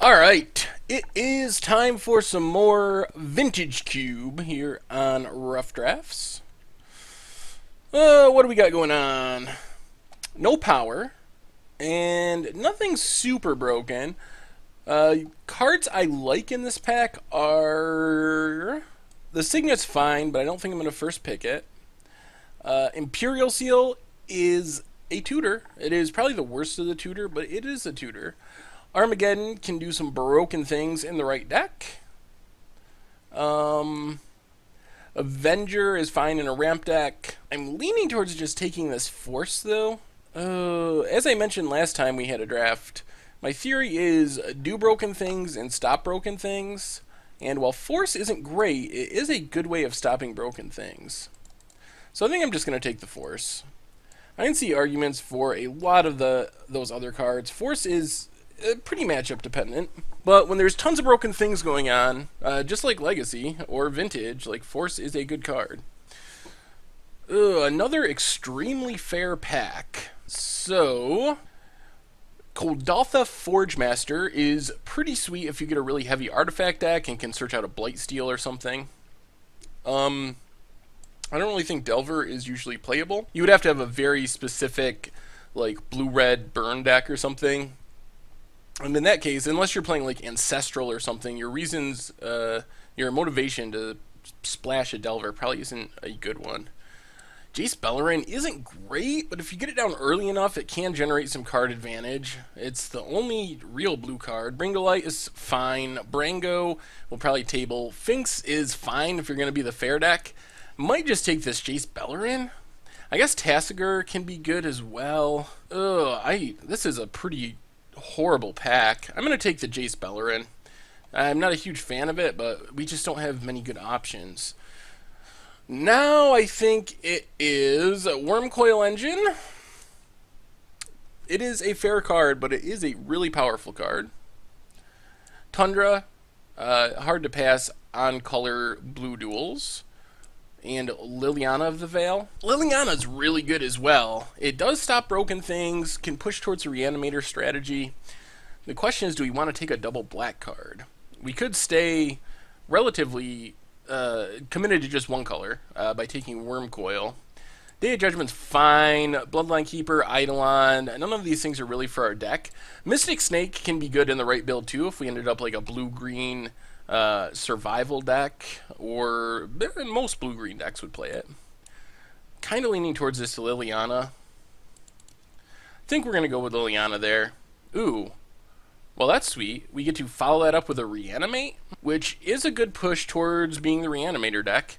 Alright, it is time for some more Vintage Cube here on Rough Drafts. What do we got going on? No power, and nothing super broken. Cards I like in this pack are... The Signet's fine, but I don't think I'm going to first pick it. Imperial Seal is a tutor. It is probably the worst of the tutor, but it is a tutor. Armageddon can do some broken things in the right deck. Avenger is fine in a ramp deck. I'm leaning towards just taking this Force, though. As I mentioned last time we had a draft, my theory is do broken things and stop broken things. And while Force isn't great, it is a good way of stopping broken things. So I think I'm just going to take the Force. I can see arguments for a lot of those other cards. Force is pretty matchup dependent, but when there's tons of broken things going on, just like Legacy or Vintage, like Force is a good card. Another extremely fair pack. So, Kuldotha Forgemaster is pretty sweet if you get a really heavy artifact deck and can search out a Blightsteel or something. I don't really think Delver is usually playable. You would have to have a very specific, like, blue-red burn deck or something. And in that case, unless you're playing like Ancestral or something, your reasons, your motivation to splash a Delver probably isn't a good one. Jace Beleren isn't great, but if you get it down early enough, it can generate some card advantage. It's the only real blue card. Bring to Light is fine. Brango will probably table. Finks is fine if you're going to be the fair deck. Might just take this Jace Beleren. I guess Tassiger can be good as well. This is a pretty horrible pack. I'm going to take the Jace Beleren. I'm not a huge fan of it, but we just don't have many good options. Now I think it is Wormcoil Engine. It is a fair card, but it is a really powerful card. Tundra, hard to pass on color blue duels. And Liliana of the Veil. Liliana's really good as well. It does stop broken things, can push towards a reanimator strategy. The question is, do we want to take a double black card? We could stay relatively committed to just one color by taking Wormcoil. Day of Judgment's fine. Bloodline Keeper, Eidolon, none of these things are really for our deck. Mystic Snake can be good in the right build too if we ended up like a blue-green survival deck, or most blue-green decks would play it. Kind of leaning towards this Liliana. I think we're going to go with Liliana there. Ooh. Well, that's sweet. We get to follow that up with a Reanimate, which is a good push towards being the Reanimator deck.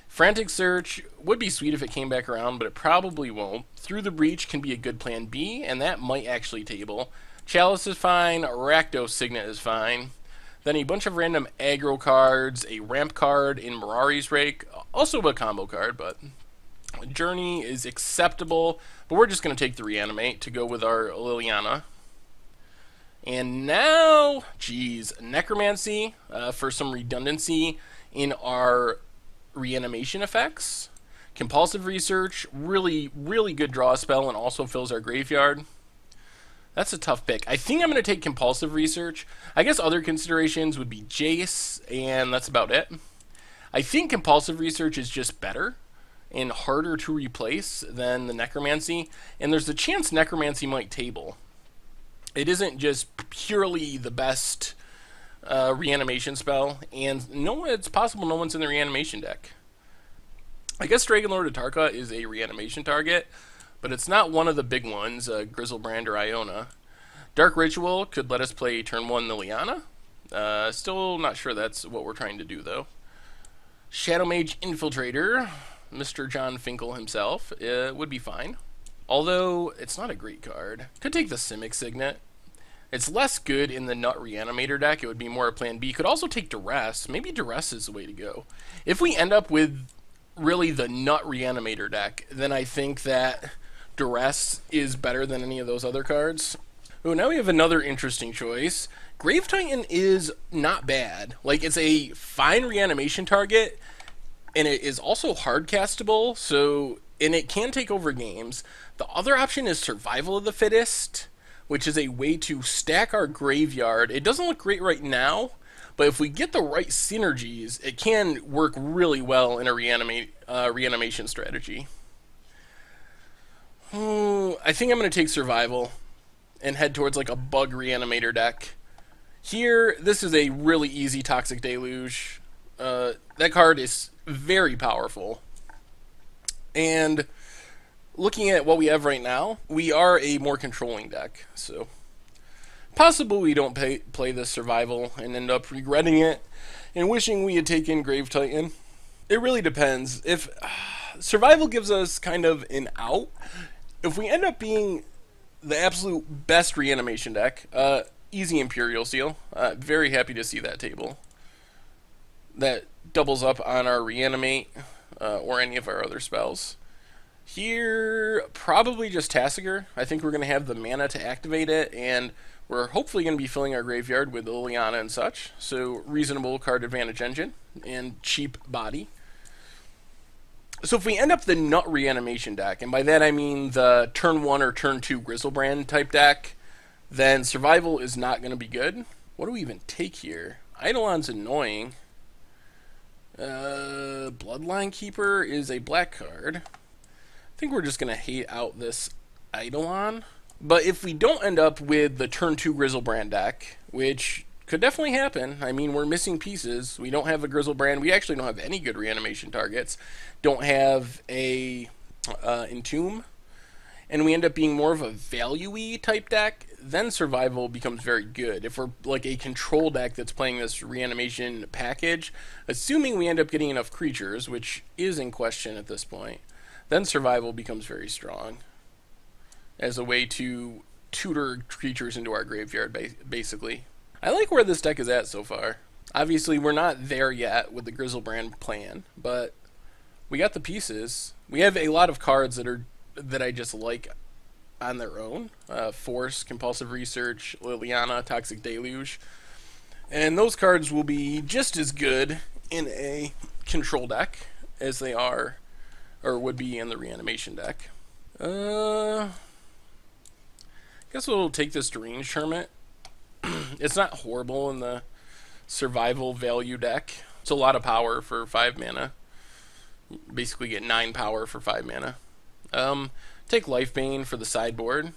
Frantic Search would be sweet if it came back around, but it probably won't. Through the Breach can be a good plan B, and that might actually table. Chalice is fine. Rakdos Signet is fine. Then a bunch of random aggro cards, a ramp card in Mirari's Rake, also a combo card, but Journey is acceptable, but we're just going to take the Reanimate to go with our Liliana. And now, Necromancy for some redundancy in our reanimation effects. Compulsive Research, really, really good draw spell and also fills our graveyard. That's a tough pick. I think I'm going to take Compulsive Research. I guess other considerations would be Jace, and that's about it. I think Compulsive Research is just better and harder to replace than the Necromancy, and there's a chance Necromancy might table. It isn't just purely the best reanimation spell, and it's possible no one's in the reanimation deck. I guess Dragonlord of Tarka is a reanimation target, but it's not one of the big ones, Grizzlebrand or Iona. Dark Ritual could let us play turn 1 Liliana. Still not sure that's what we're trying to do, though. Shadow Mage Infiltrator, Mr. John Finkel himself, would be fine. Although, it's not a great card. Could take the Simic Signet. It's less good in the Nut Reanimator deck. It would be more a plan B. Could also take Duress. Maybe Duress is the way to go. If we end up with really the Nut Reanimator deck, then I think that Duress is better than any of those other cards. Oh, now we have another interesting choice. Grave Titan is not bad. Like, it's a fine reanimation target, and it is also hard castable, and it can take over games. The other option is Survival of the Fittest, which is a way to stack our graveyard. It doesn't look great right now, but if we get the right synergies, it can work really well in a reanimation strategy. I think I'm going to take survival and head towards like a bug reanimator deck. Here, this is a really easy Toxic Deluge. That card is very powerful. And looking at what we have right now, we are a more controlling deck. So, possible we don't play this survival and end up regretting it and wishing we had taken Grave Titan. It really depends. If survival gives us kind of an out, if we end up being the absolute best reanimation deck, easy Imperial Seal. Very happy to see that table. That doubles up on our reanimate or any of our other spells. Here, probably just Tassiger. I think we're going to have the mana to activate it, and we're hopefully going to be filling our graveyard with Liliana and such. So, reasonable card advantage engine and cheap body. So if we end up the Nut Reanimation deck, and by that I mean the turn 1 or turn 2 Grizzlebrand type deck, then survival is not going to be good. What do we even take here? Eidolon's annoying. Bloodline Keeper is a black card. I think we're just going to hate out this Eidolon. But if we don't end up with the turn 2 Grizzlebrand deck, which could definitely happen. I mean, we're missing pieces. We don't have a Grizzlebrand. We actually don't have any good reanimation targets. Don't have a Entomb. And we end up being more of a value-y type deck, then survival becomes very good. If we're like a control deck that's playing this reanimation package, assuming we end up getting enough creatures, which is in question at this point, then survival becomes very strong as a way to tutor creatures into our graveyard, basically. I like where this deck is at so far. Obviously, we're not there yet with the Grizzlebrand plan, but we got the pieces. We have a lot of cards that I just like on their own. Force, Compulsive Research, Liliana, Toxic Deluge. And those cards will be just as good in a control deck as they are, or would be in the reanimation deck. I guess we'll take this Deranged Hermit. It's not horrible in the survival value deck. It's a lot of power for 5 mana. Basically get 9 power for 5 mana. Take Lifebane for the sideboard.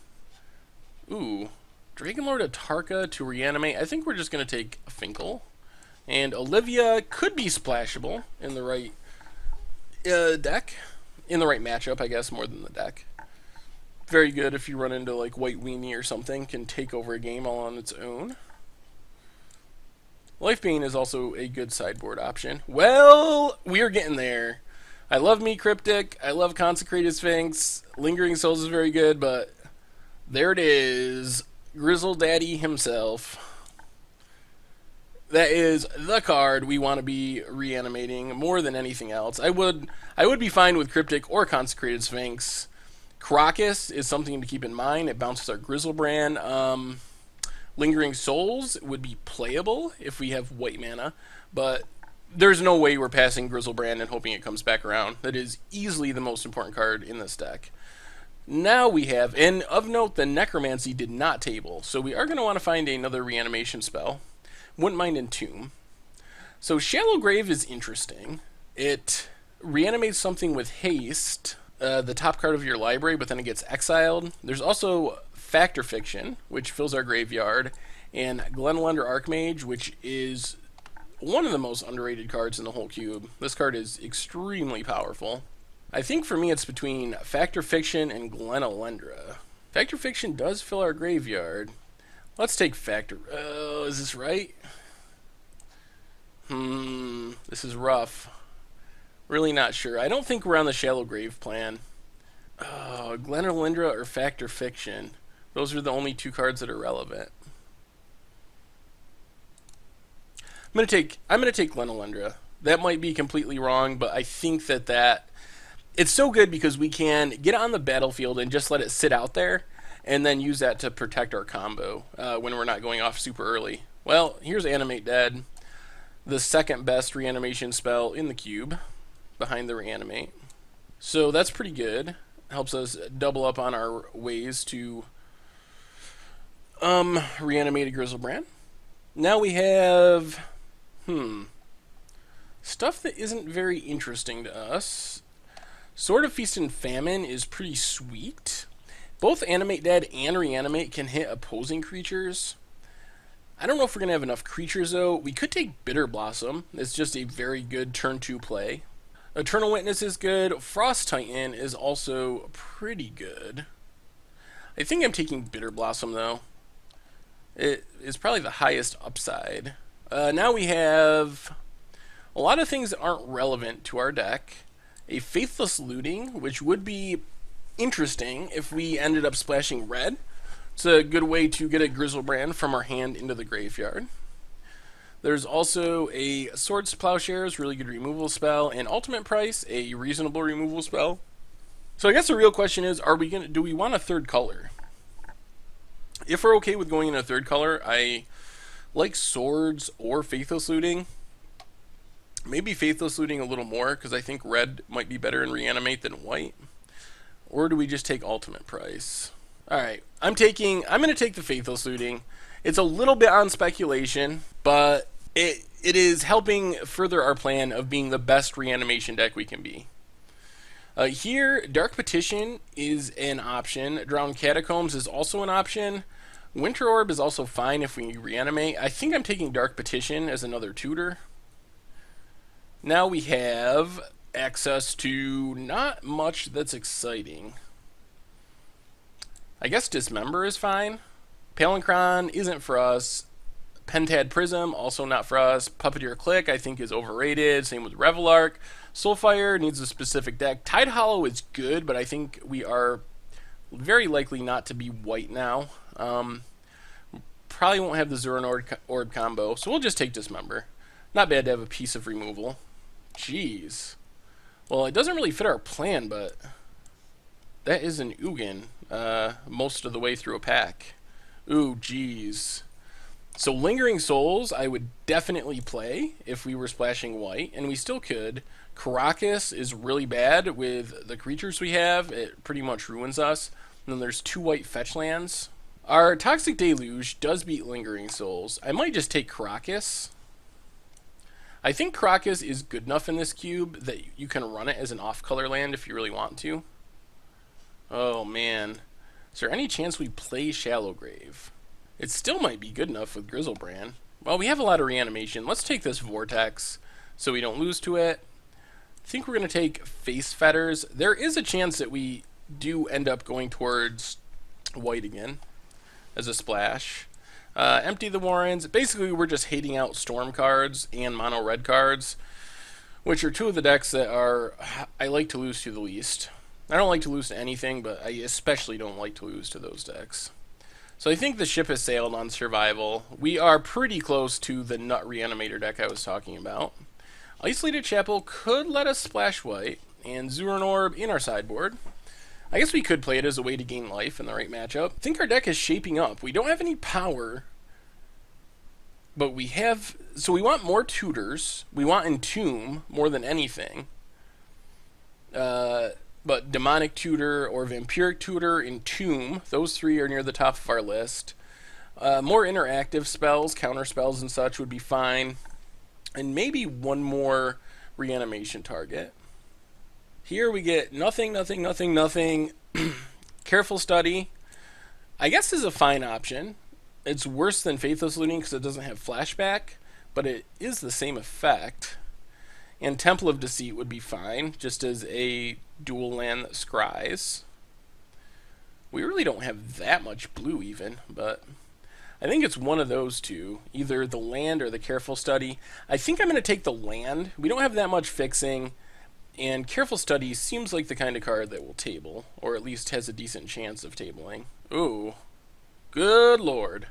Ooh. Dragonlord Atarka to reanimate. I think we're just going to take Finkel. And Olivia could be splashable in the right deck. In the right matchup, I guess, more than the deck. Very good if you run into like White Weenie or something. Can take over a game all on its own. Lifebane is also a good sideboard option. Well, we are getting there. I love me Cryptic. I love Consecrated Sphinx. Lingering Souls is very good, but there it is. Grizzle Daddy himself. That is the card we want to be reanimating more than anything else. I would be fine with Cryptic or Consecrated Sphinx. Crocus is something to keep in mind. It bounces our Grizzlebrand. Lingering Souls would be playable if we have white mana, but there's no way we're passing Grizzlebrand and hoping it comes back around. That is easily the most important card in this deck. Now we have, and of note, the Necromancy did not table, so we are going to want to find another reanimation spell. Wouldn't mind Entomb. So Shallow Grave is interesting. It reanimates something with haste, the top card of your library, but then it gets exiled. There's also Fact or Fiction, which fills our graveyard, and Glenelender Archmage, which is one of the most underrated cards in the whole cube. This card is extremely powerful. I think for me it's between Fact or Fiction and Glenelendra. Fact or Fiction does fill our graveyard. Let's take Fact or... Oh, is this right? This is rough. Really not sure. I don't think we're on the Shallow Grave plan. Oh, Glenelendra or Fact or Fiction. Those are the only 2 cards that are relevant. I'm gonna take Glenelendra. That might be completely wrong, but I think that it's so good because we can get it on the battlefield and just let it sit out there, and then use that to protect our combo when we're not going off super early. Well, here's Animate Dead, the second best reanimation spell in the cube, behind the Reanimate. So that's pretty good. Helps us double up on our ways to Reanimated Grizzlebrand. Now we have, stuff that isn't very interesting to us. Sword of Feast and Famine is pretty sweet. Both Animate Dead and Reanimate can hit opposing creatures. I don't know if we're going to have enough creatures, though. We could take Bitter Blossom. It's just a very good turn 2 play. Eternal Witness is good. Frost Titan is also pretty good. I think I'm taking Bitter Blossom, though. It is probably the highest upside. Now we have a lot of things that aren't relevant to our deck. A Faithless Looting, which would be interesting if we ended up splashing red. It's a good way to get a Grizzlebrand from our hand into the graveyard. There's also a Swords to Plowshares, really good removal spell, and Ultimate Price, a reasonable removal spell. So I guess the real question is, do we want a third color? If we're okay with going in a third color, I like Swords or Faithless Looting. Maybe Faithless Looting a little more, because I think red might be better in Reanimate than white. Or do we just take Ultimate Price? Alright, I'm going to take the Faithless Looting. It's a little bit on speculation, but it is helping further our plan of being the best reanimation deck we can be. Here, Dark Petition is an option. Drowned Catacombs is also an option. Winter Orb is also fine if we reanimate. I think I'm taking Dark Petition as another tutor. Now we have access to not much that's exciting. I guess Dismember is fine. Palancron isn't for us. Pentad Prism, also not for us. Puppeteer Click, I think, is overrated. Same with Revelark. Soulfire needs a specific deck. Tide Hollow is good, but I think we are very likely not to be white now. Probably won't have the Zuran Orb combo, so we'll just take Dismember. Not bad to have a piece of removal. Jeez. Well, it doesn't really fit our plan, but that is an Ugin most of the way through a pack. Ooh, jeez. So Lingering Souls, I would definitely play if we were splashing white, and we still could. Karakas is really bad with the creatures we have. It pretty much ruins us. And then there's 2 white fetch lands. Our Toxic Deluge does beat Lingering Souls. I might just take Karakas. I think Karakas is good enough in this cube that you can run it as an off-color land if you really want to. Oh, man. Is there any chance we play Shallow Grave? It still might be good enough with Grizzlebrand. Well, we have a lot of reanimation. Let's take this Vortex so we don't lose to it. I think we're going to take Face Fetters. There is a chance that we do end up going towards white again as a splash. Empty the Warrens. Basically, we're just hating out Storm cards and mono red cards, which are 2 of the decks that I like to lose to the least. I don't like to lose to anything, but I especially don't like to lose to those decks. So I think the ship has sailed on survival. We are pretty close to the Nut Reanimator deck I was talking about. Isolated Chapel could let us splash white, and Zuran Orb in our sideboard. I guess we could play it as a way to gain life in the right matchup. I think our deck is shaping up. We don't have any power, but we have... So we want more tutors. We want Entomb more than anything. But Demonic Tutor or Vampiric Tutor, Entomb, those 3 are near the top of our list. More interactive spells, counter spells and such would be fine. And maybe 1 more reanimation target. Here we get nothing, nothing, nothing, nothing. Careful Study, I guess, is a fine option. It's worse than Faithless Looting because it doesn't have flashback, but it is the same effect. And Temple of Deceit would be fine, just as a dual land that scries. We really don't have that much blue even, but I think it's one of those 2, either the land or the Careful Study. I think I'm going to take the land. We don't have that much fixing, and Careful Study seems like the kind of card that will table, or at least has a decent chance of tabling. Ooh, good lord.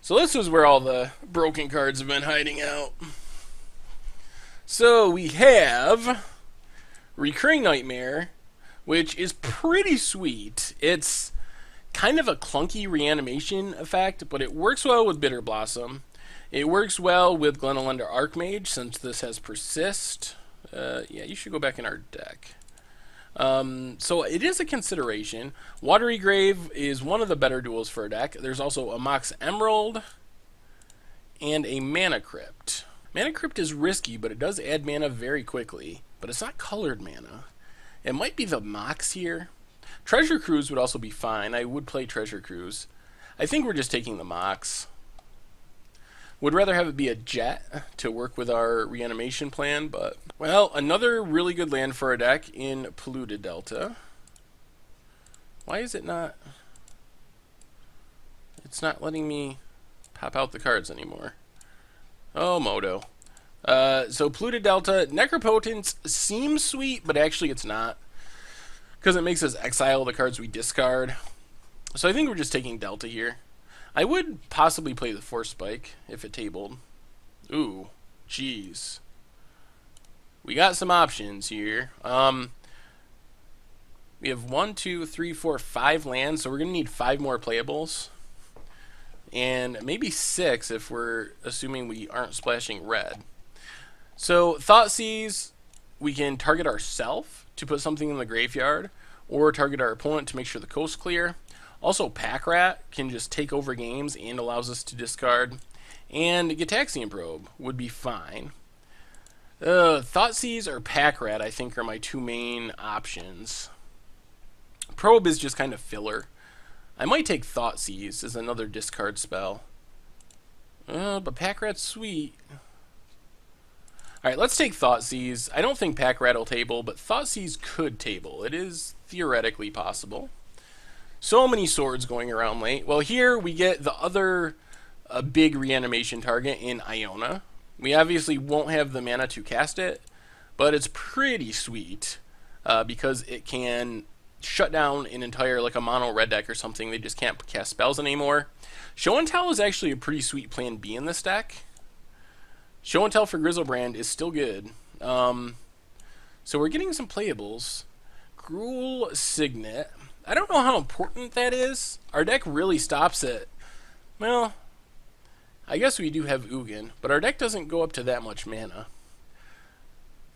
So this is where all the broken cards have been hiding out. So we have Recurring Nightmare, which is pretty sweet. It's kind of a clunky reanimation effect, but it works well with Bitter Blossom. It works well with Glenelender Archmage, since this has Persist. Yeah, you should go back in our deck. So it is a consideration. Watery Grave is one of the better duels for a deck. There's also a Mox Emerald and a Mana Crypt. Mana Crypt is risky, but it does add mana very quickly. But it's not colored mana. It might be the Mox here. Treasure Cruise would also be fine. I would play Treasure Cruise. I think we're just taking the Mox. Would rather have it be a jet to work with our reanimation plan, but... Well, another really good land for our deck in Polluted Delta. Why is it not... It's not letting me pop out the cards anymore. Oh, Moto. So Polluted Delta, Necropotence seems sweet, but actually it's not. Because it makes us exile the cards we discard. So I think we're just taking Delta here. I would possibly play the Force Spike if it tabled. Ooh, jeez. We got some options here. We have 1, 2, 3, 4, 5 lands, so we're going to need 5 more playables. And maybe 6 if we're assuming we aren't splashing red. So Thoughtseize, we can target ourselves to put something in the graveyard, or target our opponent to make sure the coast's clear. Also, Pack Rat can just take over games and allows us to discard. And Gitaxian Probe would be fine. Thoughtseize or Pack Rat, I think, are my 2 main options. Probe is just kind of filler. I might take Thoughtseize as another discard spell. But Pack Rat's sweet. Alright, let's take Thoughtseize. I don't think Pack Rat will table, but Thoughtseize could table. It is theoretically possible. So many swords going around late. Well, here we get the other big reanimation target in Iona. We obviously won't have the mana to cast it, but it's pretty sweet because it can shut down an entire, like a mono red deck or something. They just can't cast spells anymore. Show and Tell is actually a pretty sweet plan B in this deck. Show and Tell for Grizzlebrand is still good. So we're getting some playables. Gruul Signet. I don't know how important that is. Our deck really stops at, well, I guess we do have Ugin, but our deck doesn't go up to that much mana.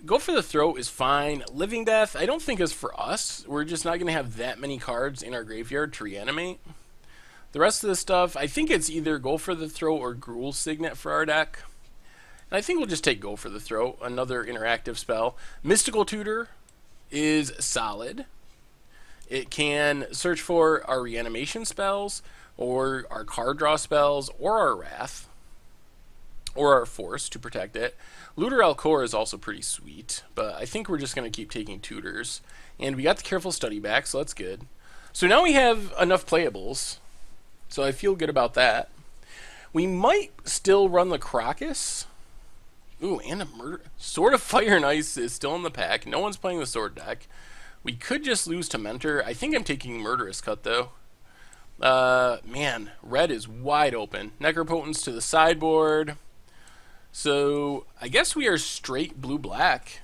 Go for the Throat is fine. Living Death, I don't think is for us. We're just not going to have that many cards in our graveyard to reanimate. The rest of the stuff, I think it's either Go for the Throat or Gruul Signet for our deck. And I think we'll just take Go for the Throat, another interactive spell. Mystical Tutor is solid. It can search for our reanimation spells, or our card draw spells, or our Wrath, or our Force to protect it. Looter Alcor is also pretty sweet, but I think we're just going to keep taking tutors. And we got the Careful Study back, so that's good. So now we have enough playables, so I feel good about that. We might still run the Crocus. Ooh, and a Murder. Sword of Fire and Ice is still in the pack. No one's playing the Sword deck. We could just lose to Mentor. I think I'm taking Murderous Cut, though. Man, red is wide open. Necropotence to the sideboard. So, I guess we are straight blue-black.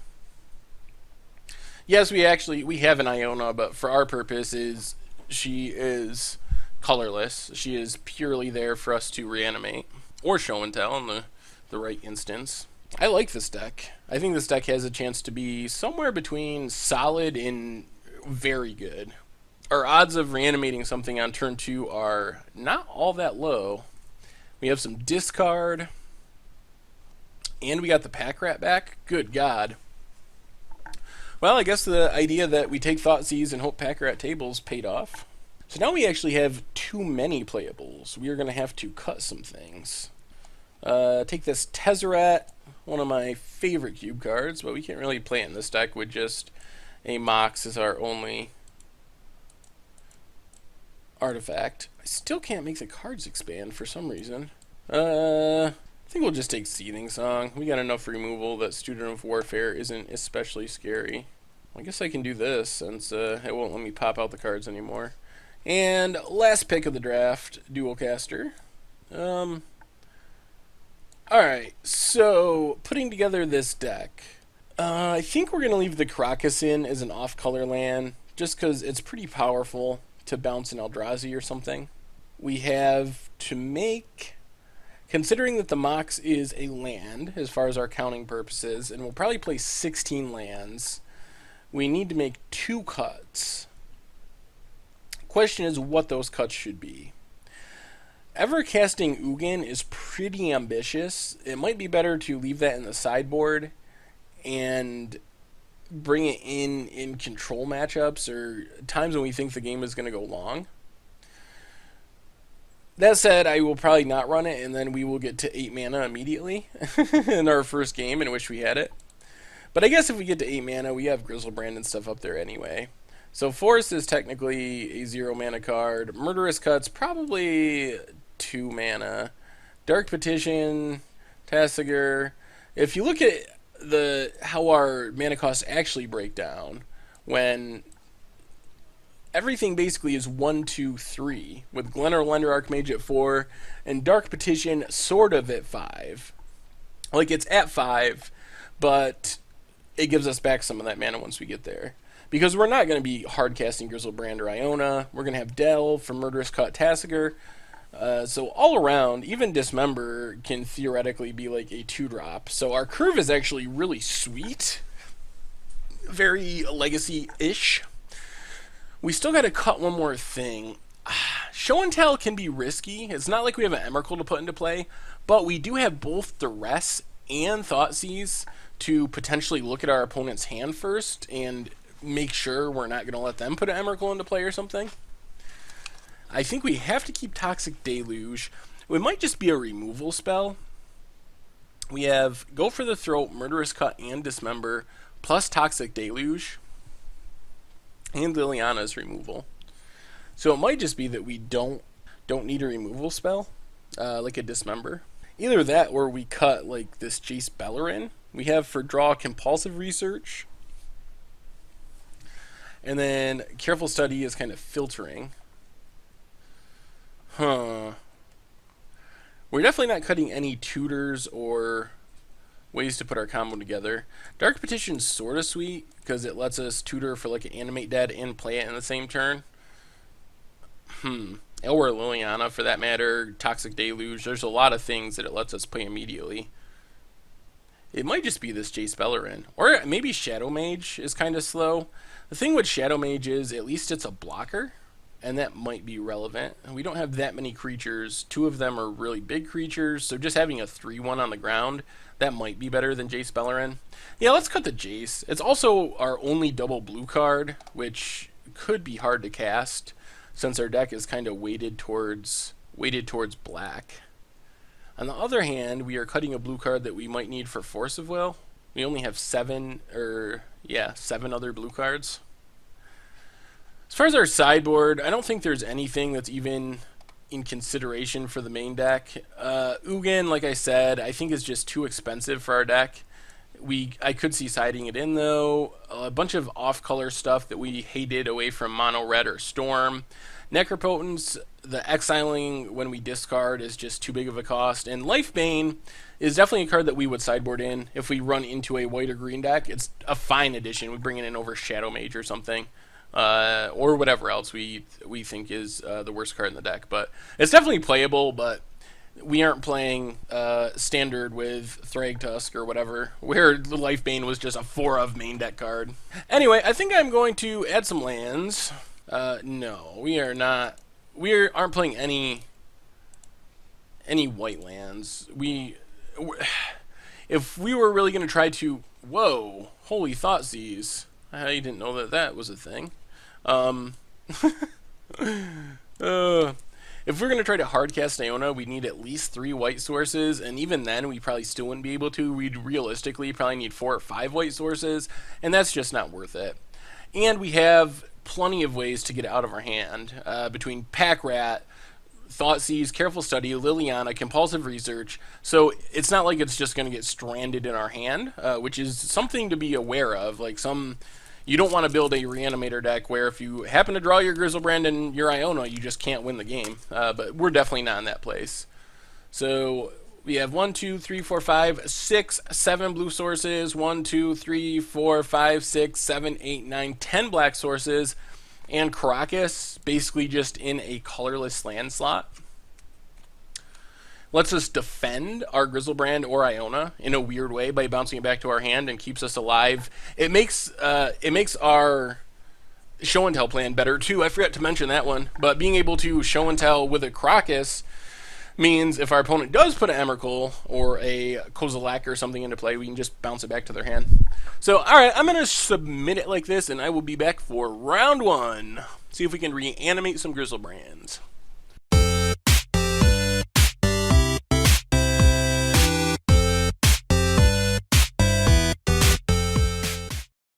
Yes, we have an Iona, but for our purposes, she is colorless. She is purely there for us to reanimate. Or Show and Tell in the right instance. I like this deck. I think this deck has a chance to be somewhere between solid and very good. Our odds of reanimating something on turn 2 are not all that low. We have some discard. And we got the Pack Rat back. Good God. Well, I guess the idea that we take Thoughtseize and hope Pack Rat tables paid off. So now we actually have too many playables. We are going to have to cut some things. Take this Tezzeret, one of my favorite cube cards, but we can't really play it in this deck with just a Mox as our only artifact. I still can't make the cards expand for some reason. I think we'll just take Seething Song. We got enough removal that Student of Warfare isn't especially scary. I guess I can do this since it won't let me pop out the cards anymore. And last pick of the draft, Dualcaster. Alright, so putting together this deck. I think we're going to leave the Crocus in as an off-color land, just because it's pretty powerful to bounce an Eldrazi or something. We have to make, considering that the Mox is a land, as far as our counting purposes, and we'll probably play 16 lands, we need to make 2 cuts. Question is what those cuts should be. Ever casting Ugin is pretty ambitious. It might be better to leave that in the sideboard and bring it in control matchups or times when we think the game is going to go long. That said, I will probably not run it, and then we will get to 8 mana immediately in our first game in which we had it. But I guess if we get to 8 mana, we have Grizzlebrand and stuff up there anyway. So Force is technically a 0 mana card. Murderous Cut's probably 2 mana. Dark Petition, Tasigur. If you look at how our mana costs actually break down, when everything basically is 1, 2, 3, with Glenor Lender Archmage at 4, and Dark Petition sort of at 5. Like, it's at 5, but it gives us back some of that mana once we get there. Because we're not going to be hard casting Grizzlebrand or Iona. We're going to have Delve for Murderous Cut Tasigur. So all around, even Dismember can theoretically be like a 2-drop. So our curve is actually really sweet. Very Legacy-ish. We still got to cut one more thing. Show and Tell can be risky. It's not like we have an Emrakul to put into play, but we do have both Duress and Thoughtseize to potentially look at our opponent's hand first and make sure we're not going to let them put an Emrakul into play or something. I think we have to keep Toxic Deluge. It might just be a removal spell. We have Go for the Throat, Murderous Cut, and Dismember, plus Toxic Deluge, and Liliana's removal. So it might just be that we don't need a removal spell, like a Dismember. Either that or we cut like this Jace Beleren. We have for draw Compulsive Research. And then Careful Study is kind of filtering. We're definitely not cutting any tutors or ways to put our combo together. Dark Petition's sort of sweet because it lets us tutor for like an Animate Dead and play it in the same turn. Or Liliana for that matter. Toxic Deluge. There's a lot of things that it lets us play immediately. It might just be this Jace Beleren. Or maybe Shadow Mage is kind of slow. The thing with Shadow Mage is at least it's a blocker, and that might be relevant. We don't have that many creatures. 2 of them are really big creatures, so just having a 3/1 on the ground, that might be better than Jace Beleren. Yeah, let's cut the Jace. It's also our only double blue card, which could be hard to cast since our deck is kind of weighted towards black. On the other hand, we are cutting a blue card that we might need for Force of Will. We only have 7 other blue cards. As far as our sideboard, I don't think there's anything that's even in consideration for the main deck. Ugin, like I said, I think is just too expensive for our deck. I could see siding it in, though. A bunch of off-color stuff that we hated away from Mono Red or Storm. Necropotence, the exiling when we discard is just too big of a cost. And Lifebane is definitely a card that we would sideboard in if we run into a white or green deck. It's a fine addition. We bring it in over Shadow Mage or something. Or whatever else we think is the worst card in the deck. But it's definitely playable, but we aren't playing standard with Thragtusk or whatever, where the Lifebane was just a 4 of main deck card. Anyway, I think I'm going to add some lands. No, we are not. We aren't playing any white lands. If we were really going to try to... Whoa, holy Thoughtseize. I didn't know that was a thing. If we're going to try to hardcast Iona, we need at least 3 white sources, and even then we probably still wouldn't be able to. We'd realistically probably need 4 or 5 white sources, and that's just not worth it. And we have plenty of ways to get out of our hand, between Pack Rat, Thoughtseize, Careful Study, Liliana, Compulsive Research, so it's not like it's just going to get stranded in our hand, which is something to be aware of. Like you don't want to build a Reanimator deck where if you happen to draw your Grizzlebrand and your Iona, you just can't win the game. But we're definitely not in that place. So we have 1, 2, 3, 4, 5, 6, 7 blue sources, 1, 2, 3, 4, 5, 6, 7, 8, 9, 10 black sources, and Karakas basically just in a colorless land slot. lets us defend our Grizzlebrand or Iona in a weird way by bouncing it back to our hand and keeps us alive. It makes our show and tell plan better too. I forgot to mention that one, but being able to show and tell with a Crocus means if our opponent does put an Emrakul or a Kozilek or something into play, we can just bounce it back to their hand. So, alright, I'm going to submit it like this, and I will be back for round one. See if we can reanimate some Grizzlebrands.